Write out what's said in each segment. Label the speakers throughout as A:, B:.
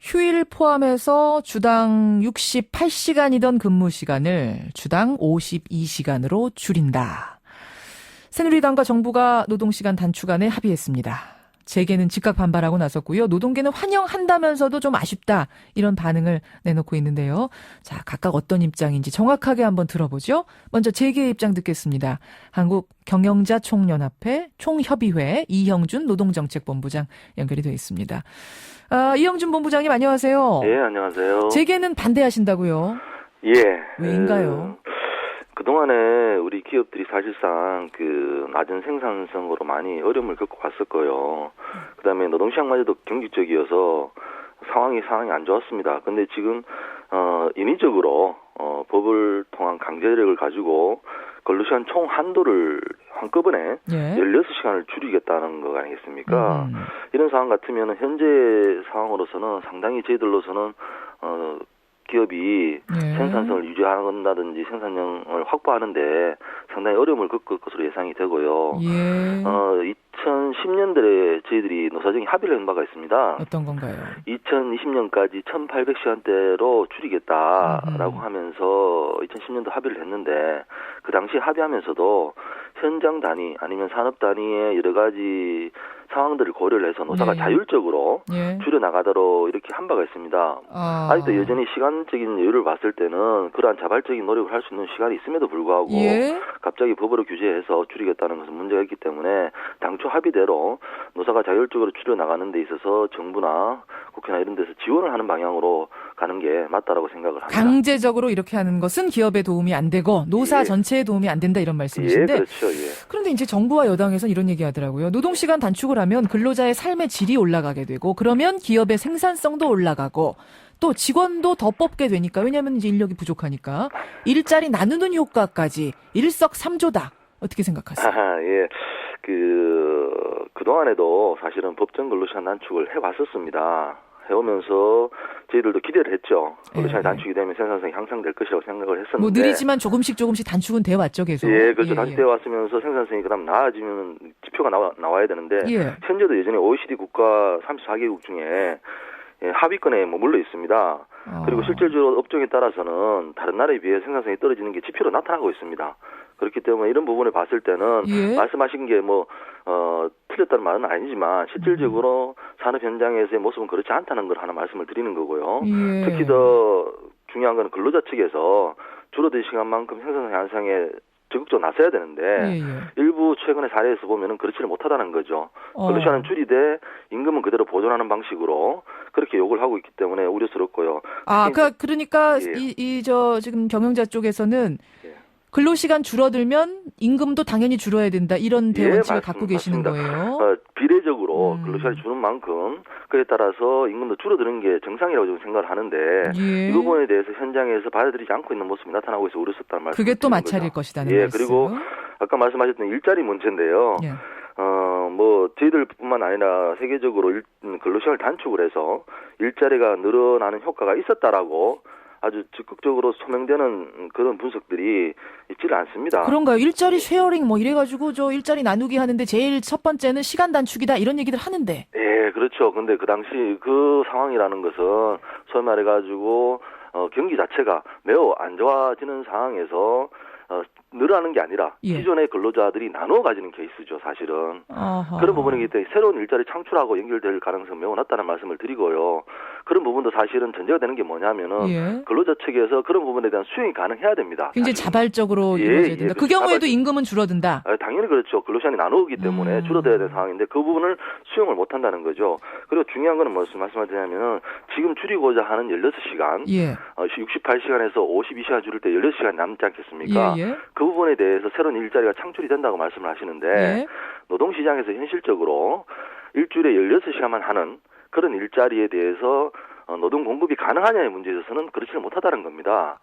A: 휴일 포함해서 주당 68시간이던 근무 시간을 주당 52시간으로 줄인다. 새누리당과 정부가 노동시간 단축안에 합의했습니다. 재계는 즉각 반발하고 나섰고요. 노동계는 환영한다면서도 좀 아쉽다. 이런 반응을 내놓고 있는데요. 자, 각각 어떤 입장인지 정확하게 한번 들어보죠. 먼저 재계의 입장 듣겠습니다. 한국경영자총연합회 총협의회 이형준 노동정책본부장 연결이 되어 있습니다. 이형준 본부장님 안녕하세요.
B: 예, 안녕하세요.
A: 재계는 반대하신다고요?
B: 예.
A: 왜인가요?
B: 그동안에 우리 기업들이 사실상 낮은 생산성으로 많이 어려움을 겪고 왔었고요. 그다음에 노동시장마저도 경직적이어서 상황이 안 좋았습니다. 근데 지금 인위적으로 법을 통한 강제력을 가지고 근로시간 총 한도를 한꺼번에 16시간을 줄이겠다는 거 아니겠습니까? 이런 상황 같으면 현재 상황으로서는 상당히 저희들로서는 기업이 생산성을 유지한다든지 생산량을 확보하는데 상당히 어려움을 겪을 것으로 예상이 되고요. 2010년대에 저희들이 노사정이 합의를 한 바가 있습니다.
A: 어떤 건가요?
B: 2020년까지 1800시간대로 줄이겠다라고 하면서 2010년도 합의를 했는데 그 당시 합의하면서도 현장 단위 아니면 산업 단위의 여러 가지 상황들을 고려를 해서 노사가 자율적으로 줄여나가도록 이렇게 한 바가 있습니다. 아직도 여전히 시간적인 여유를 봤을 때는 그러한 자발적인 노력을 할 수 있는 시간이 있음에도 불구하고 갑자기 법으로 규제해서 줄이겠다는 것은 문제가 있기 때문에 당초 합의대로 노사가 자율적으로 줄여나가는 데 있어서 정부나 국회나 이런 데서 지원을 하는 방향으로 가는 게 맞다라고 생각을 합니다.
A: 강제적으로 이렇게 하는 것은 기업에 도움이 안 되고 노사 전체에 도움이 안 된다 이런 말씀이신데
B: 그렇죠.
A: 그런데 이제 정부와 여당에서는 이런 얘기하더라고요. 노동시간 단축을 하면 근로자의 삶의 질이 올라가게 되고 그러면 기업의 생산성도 올라가고 또 직원도 더 뽑게 되니까 왜냐하면 이제 인력이 부족하니까 일자리 나누는 효과까지 일석삼조다. 어떻게 생각하세요?
B: 그동안에도 사실은 법정 근로시간 단축을 해왔었습니다. 해오면서 저희들도 기대를 했죠. 근로시간 단축이 되면 생산성이 향상될 것이라고 생각을 했었는데.
A: 뭐 느리지만 조금씩 단축은 돼 왔죠, 계속.
B: 그렇죠. 단축돼 왔으면서 생산성이 그다음 나아지면 지표가 나와야 되는데 현재도 여전히 OECD 국가 34개국 중에 하위권에 머물러 있습니다. 그리고 실질적으로 업종에 따라서는 다른 나라에 비해 생산성이 떨어지는 게 지표로 나타나고 있습니다. 그렇기 때문에 이런 부분을 봤을 때는 말씀하신 게 틀렸다는 말은 아니지만 실질적으로 산업 현장에서의 모습은 그렇지 않다는 걸 하나 말씀을 드리는 거고요. 특히 더 중요한 건 근로자 측에서 줄어든 시간만큼 생산성 향상에 적극적으로 나서야 되는데 일부 최근의 사례에서 보면은 그렇지를 못하다는 거죠. 근로시간은 줄이되 임금은 그대로 보존하는 방식으로 그렇게 요구를 하고 있기 때문에 우려스럽고요.
A: 그러니까 지금 경영자 쪽에서는 근로시간 줄어들면 임금도 당연히 줄어야 된다. 이런 대원칙을 갖고 계시는 거예요?
B: 비례적으로 근로시간이 주는 만큼 그에 따라서 임금도 줄어드는 게 정상이라고 저는 생각을 하는데 이 부분에 대해서 현장에서 받아들이지 않고 있는 모습이 나타나고 있어 우려스럽다는 말씀.
A: 그게 또 마찰일 것이라는 말씀.
B: 그리고 아까 말씀하셨던 일자리 문제인데요. 저희들뿐만 아니라 세계적으로 근로시간을 단축을 해서 일자리가 늘어나는 효과가 있었다라고 아주 적극적으로 소명되는 그런 분석들이 있지를 않습니다.
A: 그런가요? 일자리 쉐어링 이래가지고 일자리 나누기 하는데 제일 첫 번째는 시간 단축이다 이런 얘기들 하는데.
B: 그렇죠. 근데 그 당시 그 상황이라는 것은 소위 말해가지고 경기 자체가 매우 안 좋아지는 상황에서 늘어나는 게 아니라 기존의 근로자들이 나누어 가지는 케이스죠, 사실은. 그런 부분이기 때문에 새로운 일자리 창출하고 연결될 가능성이 매우 낮다는 말씀을 드리고요. 그런 부분도 사실은 전제가 되는 게 뭐냐면은 근로자 측에서 그런 부분에 대한 수용이 가능해야 됩니다.
A: 굉장히 자발적으로 이루어져야 된다. 그 경우에도 임금은 줄어든다.
B: 당연히 그렇죠. 근로시간이 나누기 때문에 줄어들어야 되는 상황인데 그 부분을 수용을 못 한다는 거죠. 그리고 중요한 거는 말씀하자면은 지금 줄이고자 하는 16시간, 68시간에서 52시간 줄일 때 16시간 남지 않겠습니까? 그 부분에 대해서 새로운 일자리가 창출이 된다고 말씀을 하시는데 노동시장에서 현실적으로 일주일에 16시간만 하는 그런 일자리에 대해서 노동 공급이 가능하냐의 문제에 있어서는 그렇지는 못하다는 겁니다.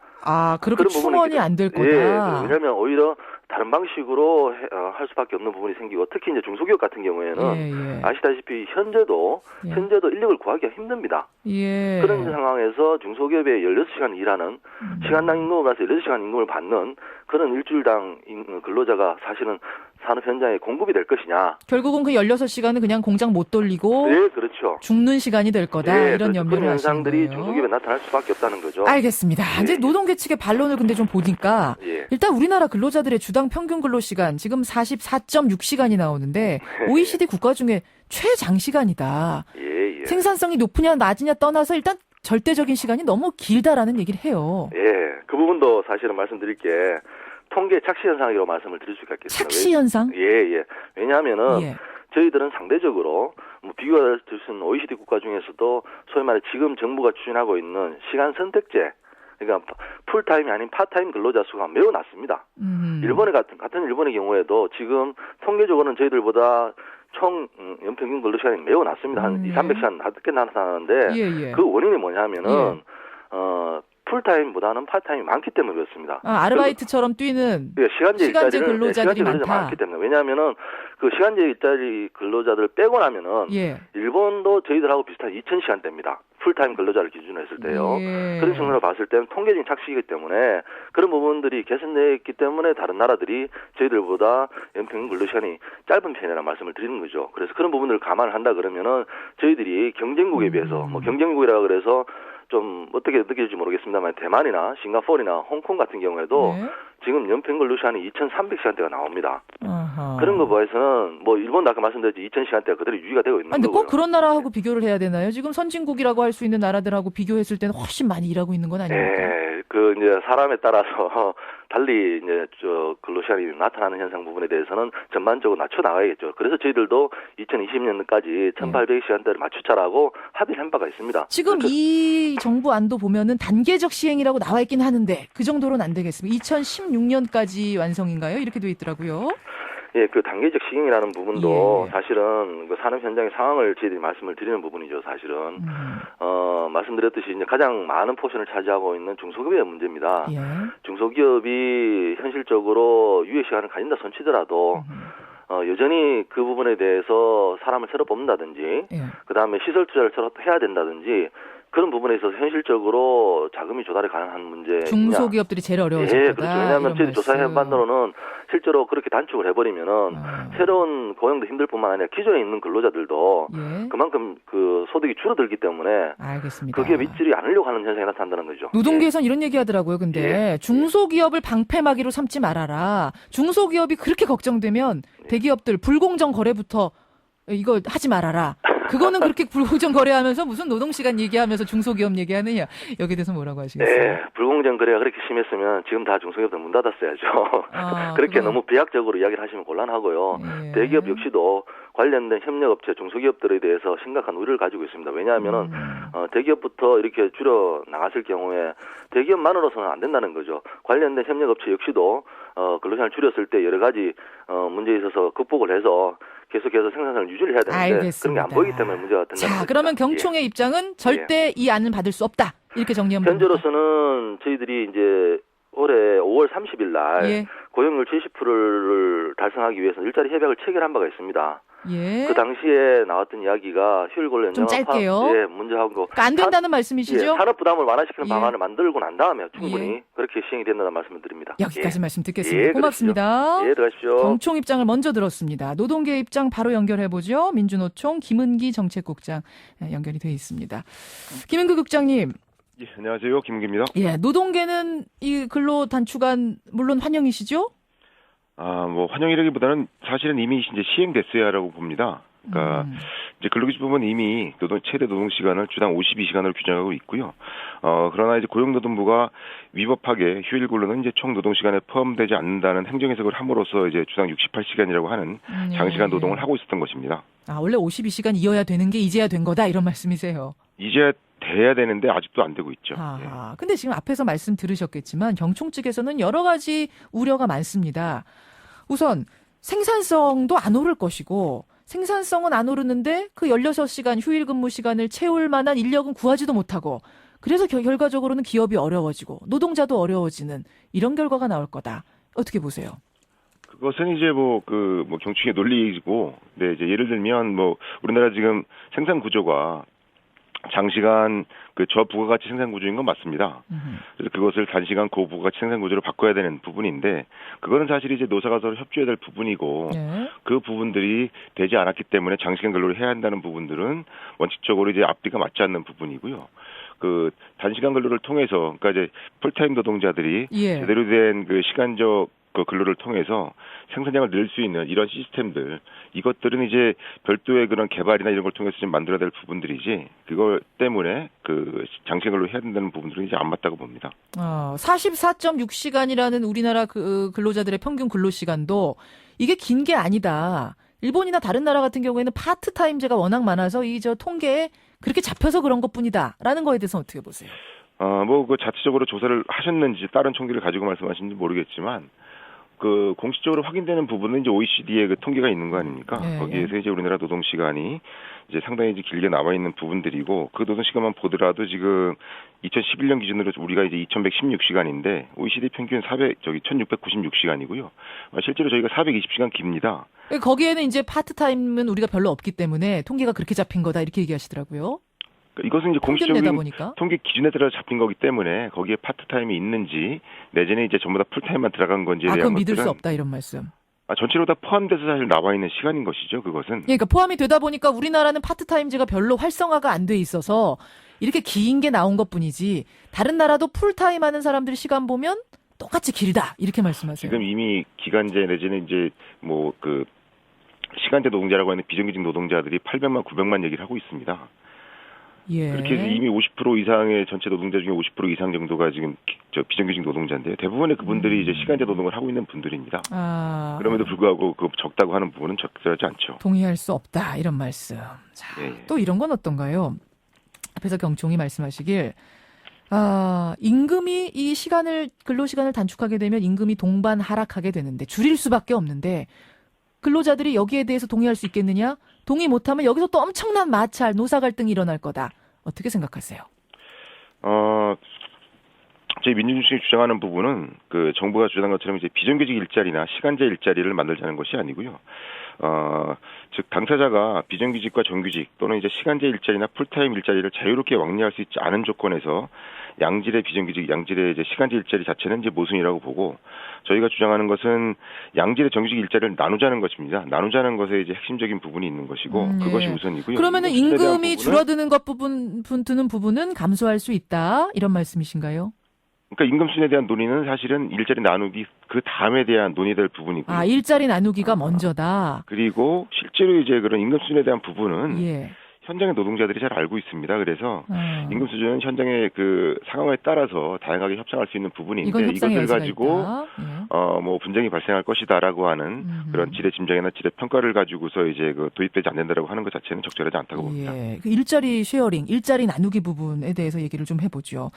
A: 그렇게 충원이 안 될 거다.
B: 왜냐하면 오히려 다른 방식으로 할 수밖에 없는 부분이 생기고 특히 이제 중소기업 같은 경우에는 아시다시피 현재도 인력을 구하기가 힘듭니다. 그런 상황에서 중소기업에 16시간 일하는 시간당 임금을 가서 16시간 임금을 받는 그런 일주일당 근로자가 사실은 산업 현장에 공급이 될 것이냐.
A: 결국은 그 16시간은 그냥 공장 못 돌리고
B: 네, 그렇죠.
A: 죽는 시간이 될 거다.
B: 네,
A: 이런
B: 그렇죠.
A: 염려를
B: 그런
A: 하시는
B: 현상들이
A: 거예요.
B: 중소기업에 나타날 수밖에 없다는 거죠.
A: 알겠습니다. 이제 노동계 측의 반론을 근데 좀 보니까
B: 예.
A: 일단 우리나라 근로자들의 주당 평균 근로시간 지금 44.6시간이 나오는데 OECD 국가 중에 최장시간이다.
B: 예, 예.
A: 생산성이 높으냐 낮으냐 떠나서 일단 절대적인 시간이 너무 길다라는 얘기를 해요.
B: 예, 그 부분도 사실은 말씀드릴 게 통계 착시 현상이라고 말씀을 드릴 수가 있겠습니다.
A: 착시 현상?
B: 예. 왜냐하면은
A: 예.
B: 저희들은 상대적으로 뭐 비교할 수 있는 OECD 국가 중에서도 소위 말해 지금 정부가 추진하고 있는 시간 선택제, 그러니까 풀타임이 아닌 파타임 근로자 수가 매우 낮습니다. 일본의 같은 일본의 경우에도 지금 통계적으로는 저희들보다 총 연평균 근로시간이 매우 낮습니다. 한 200~300시간 낮게 나타나는데 그 원인이 뭐냐면은 풀타임보다는 파타임이 많기 때문에 그렇습니다.
A: 아르바이트처럼 뛰는
B: 시간제
A: 근로자들이 많다.
B: 많기 때문에. 왜냐하면은 그 시간제 일자리 근로자들을 빼고 나면은 일본도 저희들하고 비슷한 2,000시간대입니다. 풀타임 근로자를 기준으로 했을 때요. 그런 측면으로 봤을 때는 통계적인 착시이기 때문에 그런 부분들이 개선되었기 때문에 다른 나라들이 저희들보다 연평균 근로시간이 짧은 편이라는 말씀을 드리는 거죠. 그래서 그런 부분들을 감안을 한다 그러면은 저희들이 경쟁국에 비해서 뭐 경쟁국이라 그래서 좀 어떻게 느낄지 모르겠습니다만 대만이나 싱가포르나 홍콩 같은 경우에도 지금 연평균 근로시간이 2,300시간대가 나옵니다. 그런 거 봐서는 뭐 일본도 아까 말씀드렸지 2,000시간대가 그대로 유지가 되고 있는
A: 근데
B: 거고요.
A: 꼭 그런 나라하고 비교를 해야 되나요? 지금 선진국이라고 할 수 있는 나라들하고 비교했을 때는 훨씬 많이 일하고 있는 건 아닙니까?
B: 네, 그 이제 사람에 따라서 달리 이제 저 근로시간이 나타나는 현상 부분에 대해서는 전반적으로 낮춰 나가야겠죠. 그래서 저희들도 2020년까지 1,800시간대를 맞추자라고 합의를 한 바가 있습니다.
A: 지금 이 정부 안도 보면은 단계적 시행이라고 나와 있긴 하는데 그 정도로는 안 되겠습니다. 2016년까지 완성인가요? 이렇게 돼 있더라고요.
B: 예, 그 단계적 시행이라는 부분도 사실은 그 산업 현장의 상황을 저희들이 말씀을 드리는 부분이죠, 사실은. 말씀드렸듯이 이제 가장 많은 포션을 차지하고 있는 중소기업의 문제입니다. 중소기업이 현실적으로 유예 시간을 가진다 손치더라도 여전히 그 부분에 대해서 사람을 새로 뽑는다든지, 그 다음에 시설 투자를 새로 해야 된다든지, 그런 부분에 있어서 현실적으로 자금이 조달이 가능한 문제.
A: 중소기업들이 제일 어려워질 거다.
B: 그렇죠. 왜냐하면 저희 조사해 반도로는 실제로 그렇게 단축을 해버리면은 새로운 고용도 힘들 뿐만 아니라 기존에 있는 근로자들도 그만큼 그 소득이 줄어들기 때문에
A: 알겠습니다.
B: 그게 믿지 않으려고 하는 현상이 나타난다는 거죠.
A: 노동계에서는 이런 얘기 하더라고요. 근데 중소기업을 방패막이로 삼지 말아라. 중소기업이 그렇게 걱정되면 대기업들 불공정 거래부터 이거 하지 말아라. 그거는 그렇게 불공정 거래하면서 무슨 노동시간 얘기하면서 중소기업 얘기하느냐. 여기에 대해서 뭐라고 하시겠어요?
B: 네, 불공정 거래가 그렇게 심했으면 지금 다 중소기업들 문 닫았어야죠. 그렇게 너무 비약적으로 이야기를 하시면 곤란하고요. 대기업 역시도 관련된 협력업체, 중소기업들에 대해서 심각한 우려를 가지고 있습니다. 왜냐하면은 대기업부터 이렇게 줄여 나갔을 경우에 대기업만으로서는 안 된다는 거죠. 관련된 협력업체 역시도 근로시간을 줄였을 때 여러 가지 문제에 있어서 극복을 해서 계속해서 생산성을 유지를 해야 되는데
A: 알겠습니다.
B: 그런 게 안 보이기 때문에 문제가 된다는 거죠.
A: 자, 그러면 경총의 입장은 절대 이 안은 받을 수 없다. 이렇게 정리하면 됩니다.
B: 현재로서는 저희들이 이제 올해 5월 30일 날 고용률 70%를 달성하기 위해서 일자리 협약을 체결한 바가 있습니다. 그 당시에 나왔던 이야기가 휴일 근로
A: 좀 짧게요.
B: 문제하고
A: 그러니까 안 된다는 말씀이시죠?
B: 산업 부담을 완화시키는 방안을 만들고 난 다음에 충분히 그렇게 시행이 된다는 말씀을 드립니다.
A: 여기까지 말씀 듣겠습니다. 고맙습니다.
B: 들어가십시오.
A: 경총 입장을 먼저 들었습니다. 노동계 입장 바로 연결해보죠. 민주노총 김은기 정책국장 연결이 돼 있습니다. 김은기 국장님.
C: 예, 안녕하세요. 김은기입니다.
A: 예, 노동계는 이 근로 단축안 물론 환영이시죠?
C: 뭐 환영이라기보다는 사실은 이미 이제 시행됐어야라고 봅니다. 그러니까 이제 근로기준법은 이미 최대 노동 시간을 주당 52시간으로 규정하고 있고요. 그러나 이제 고용노동부가 위법하게 휴일 근로는 이제 총 노동 시간에 포함되지 않는다는 행정 해석을 함으로써 이제 주당 68시간이라고 하는 장시간 노동을 하고 있었던 것입니다.
A: 원래 52시간이어야 되는 게 이제야 된 거다 이런 말씀이세요?
C: 이제 돼야 되는데 아직도 안 되고 있죠.
A: 근데 지금 앞에서 말씀 들으셨겠지만 경총 측에서는 여러 가지 우려가 많습니다. 우선 생산성도 안 오를 것이고 생산성은 안 오르는데 그 16시간 휴일 근무 시간을 채울 만한 인력은 구하지도 못하고 그래서 결과적으로는 기업이 어려워지고 노동자도 어려워지는 이런 결과가 나올 거다. 어떻게 보세요?
C: 그것은 이제 경충의 논리이고, 이제 예를 들면 우리나라 지금 생산 구조가 장시간 그 저부가가치 생산 구조인 건 맞습니다. 그래서 그것을 단시간 고부가가치 생산 구조로 바꿔야 되는 부분인데 그거는 사실 이제 노사가 서로 협조해야 될 부분이고 그 부분들이 되지 않았기 때문에 장시간 근로를 해야 한다는 부분들은 원칙적으로 이제 앞뒤가 맞지 않는 부분이고요. 그 단시간 근로를 통해서 그러니까 이제 풀타임 노동자들이 제대로 된 그 시간적 그 근로를 통해서 생산량을 늘 수 있는 이런 시스템들 이것들은 이제 별도의 그런 개발이나 이런 걸 통해서 좀 만들어야 될 부분들이지 그것 때문에 그 장시간 근로를 해야 된다는 부분들은 이제 안 맞다고 봅니다.
A: 44.6시간이라는 우리나라 그 근로자들의 평균 근로 시간도 이게 긴 게 아니다. 일본이나 다른 나라 같은 경우에는 파트타임제가 워낙 많아서 이 저 통계에 그렇게 잡혀서 그런 것뿐이다라는 거에 대해서 어떻게 보세요?
C: 뭐 그 자체적으로 조사를 하셨는지 다른 통계를 가지고 말씀하시는지 모르겠지만 그 공식적으로 확인되는 부분은 이제 OECD의 그 통계가 있는 거 아닙니까? 거기에서 이제 우리나라 노동 시간이 이제 상당히 이제 길게 나와 있는 부분들이고 그 노동 시간만 보더라도 지금 2011년 기준으로 우리가 이제 2,116시간인데 OECD 평균 1,696시간이고요. 실제로 저희가 420시간 깁니다.
A: 거기에는 이제 파트타임은 우리가 별로 없기 때문에 통계가 그렇게 잡힌 거다 이렇게 얘기하시더라고요.
C: 이것은 이제 공식적인 통계 기준에 따라 잡힌 거기 때문에 거기에 파트타임이 있는지 내지는 이제 전부 다 풀타임만 들어간 건지에 대한
A: 그건
C: 것들은
A: 믿을 수 없다 이런 말씀.
C: 전체로 다 포함돼서 사실 나와 있는 시간인 것이죠. 그것은.
A: 그러니까 포함이 되다 보니까 우리나라는 파트타임제가 별로 활성화가 안 돼 있어서 이렇게 긴 게 나온 것뿐이지 다른 나라도 풀타임 하는 사람들 시간 보면 똑같이 길다 이렇게 말씀하세요.
C: 지금 이미 기간제 내지는 이제 뭐 그 시간제 노동자라고 하는 비정규직 노동자들이 800만 900만 얘기를 하고 있습니다. 그렇게 해서 이미 50% 이상의 전체 노동자 중에 50% 이상 정도가 지금 비정규직 노동자인데요. 대부분의 그분들이 이제 시간제 노동을 하고 있는 분들입니다. 그럼에도 불구하고 그 적다고 하는 부분은 적절하지 않죠.
A: 동의할 수 없다 이런 말씀. 자, 또 이런 건 어떤가요? 앞에서 경총이 말씀하시길 임금이 이 근로 시간을 단축하게 되면 임금이 동반 하락하게 되는데 줄일 수밖에 없는데 근로자들이 여기에 대해서 동의할 수 있겠느냐? 동의 못하면 여기서 또 엄청난 마찰, 노사 갈등이 일어날 거다. 어떻게 생각하세요?
C: 저희 민주주의가 주장하는 부분은 그 정부가 주장한 것처럼 이제 비정규직 일자리나 시간제 일자리를 만들자는 것이 아니고요. 즉 당사자가 비정규직과 정규직 또는 이제 시간제 일자리나 풀타임 일자리를 자유롭게 왕래할 수 있지 않은 조건에서 양질의 비정규직, 양질의 이제 시간제 일자리 자체는 이제 모순이라고 보고 저희가 주장하는 것은 양질의 정규직 일자리를 나누자는 것입니다. 나누자는 것에 이제 핵심적인 부분이 있는 것이고 그것이 우선이고요.
A: 그러면은 임금이 줄어드는 드는 부분은 감소할 수 있다 이런 말씀이신가요?
C: 그러니까 임금 수준에 대한 논의는 사실은 일자리 나누기 그 다음에 대한 논의될 부분이고요.
A: 일자리 나누기가 먼저다.
C: 그리고 실제로 이제 그런 임금 수준에 대한 부분은 현장의 노동자들이 잘 알고 있습니다. 그래서 임금 수준은 현장의 그 상황에 따라서 다양하게 협상할 수 있는 부분인데 이것을 가지고 뭐 분쟁이 발생할 것이다라고 하는 그런 지레 짐작이나 지레 평가를 가지고서 이제 그 도입되지 않는다라고 하는 것 자체는 적절하지 않다고 봅니다.
A: 그 일자리 쉐어링, 일자리 나누기 부분에 대해서 얘기를 좀 해보죠.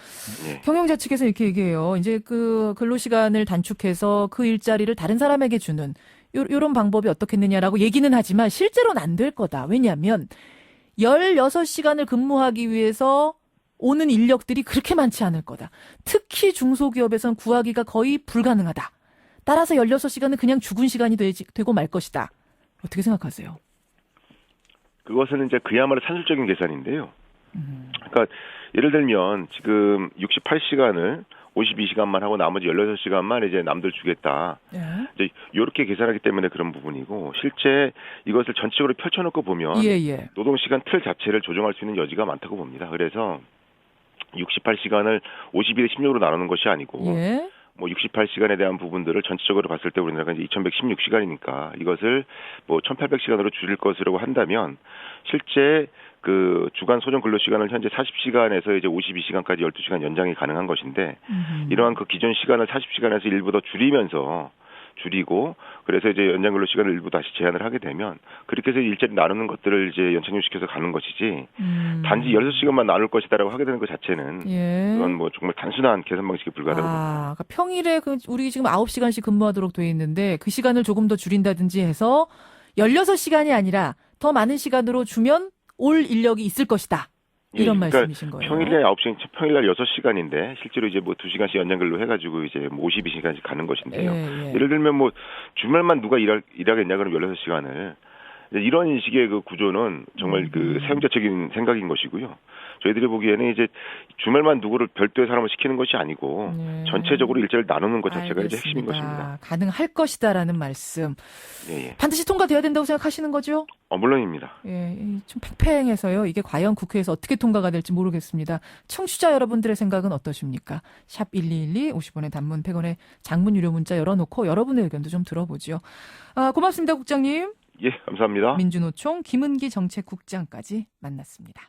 A: 경영자 측에서 이렇게 얘기해요. 이제 그 근로 시간을 단축해서 그 일자리를 다른 사람에게 주는 요런 방법이 어떻겠느냐라고 얘기는 하지만 실제로는 안 될 거다. 왜냐하면 16시간을 근무하기 위해서 오는 인력들이 그렇게 많지 않을 거다. 특히 중소기업에선 구하기가 거의 불가능하다. 따라서 16시간은 그냥 죽은 시간이 되고 말 것이다. 어떻게 생각하세요?
C: 그것은 이제 그야말로 산술적인 계산인데요. 그러니까 예를 들면 지금 68시간을 52시간만 하고 나머지 16시간만 이제 남들 주겠다. 이제 이렇게 계산하기 때문에 그런 부분이고 실제 이것을 전체적으로 펼쳐놓고 보면 노동시간 틀 자체를 조정할 수 있는 여지가 많다고 봅니다. 그래서 68시간을 52대 16으로 나누는 것이 아니고 뭐 68시간에 대한 부분들을 전체적으로 봤을 때 우리나라가 이제 2116시간이니까 이것을 뭐 1800시간으로 줄일 것이라고 한다면 실제 그 주간 소정 근로 시간을 현재 40시간에서 이제 52시간까지 12시간 연장이 가능한 것인데 이러한 그 기존 시간을 40시간에서 일부 더 줄이고 그래서 이제 연장 근로 시간을 일부 다시 제한을 하게 되면 그렇게 해서 일자리 나누는 것들을 이제 연착륙시켜서 가는 것이지 단지 16시간만 나눌 것이다라고 하게 되는 것 자체는 그건 뭐 정말 단순한 계산 방식에 불과하다고 봅니다.
A: 그러니까 평일에 우리 지금 9시간씩 근무하도록 돼 있는데 그 시간을 조금 더 줄인다든지 해서 16시간이 아니라 더 많은 시간으로 주면 올 인력이 있을 것이다. 이런 말씀이신 거예요.
C: 평일날 9시간, 평일날 6시간인데 실제로 이제 뭐 2시간씩 연장 근로 해가지고 이제 뭐 52시간씩 가는 것인데요. 예를 들면 뭐 주말만 누가 일하겠냐 그럼 16시간을 이런 식의 그 구조는 정말 그 사용자적인 생각인 것이고요. 저희들이 보기에는 이제 주말만 누구를 별도의 사람을 시키는 것이 아니고 전체적으로 일자를 나누는 것 자체가 이제 핵심인 것입니다.
A: 가능할 것이다라는 말씀.
C: 예.
A: 반드시 통과돼야 된다고 생각하시는 거죠?
C: 물론입니다.
A: 예, 좀 팽팽해서요. 이게 과연 국회에서 어떻게 통과가 될지 모르겠습니다. 청취자 여러분들의 생각은 어떠십니까? 샵 1212 50원의 단문 100원의 장문 유료 문자 열어놓고 여러분의 의견도 좀 들어보죠. 고맙습니다, 국장님.
C: 예, 감사합니다.
A: 민주노총 김은기 정책국장까지 만났습니다.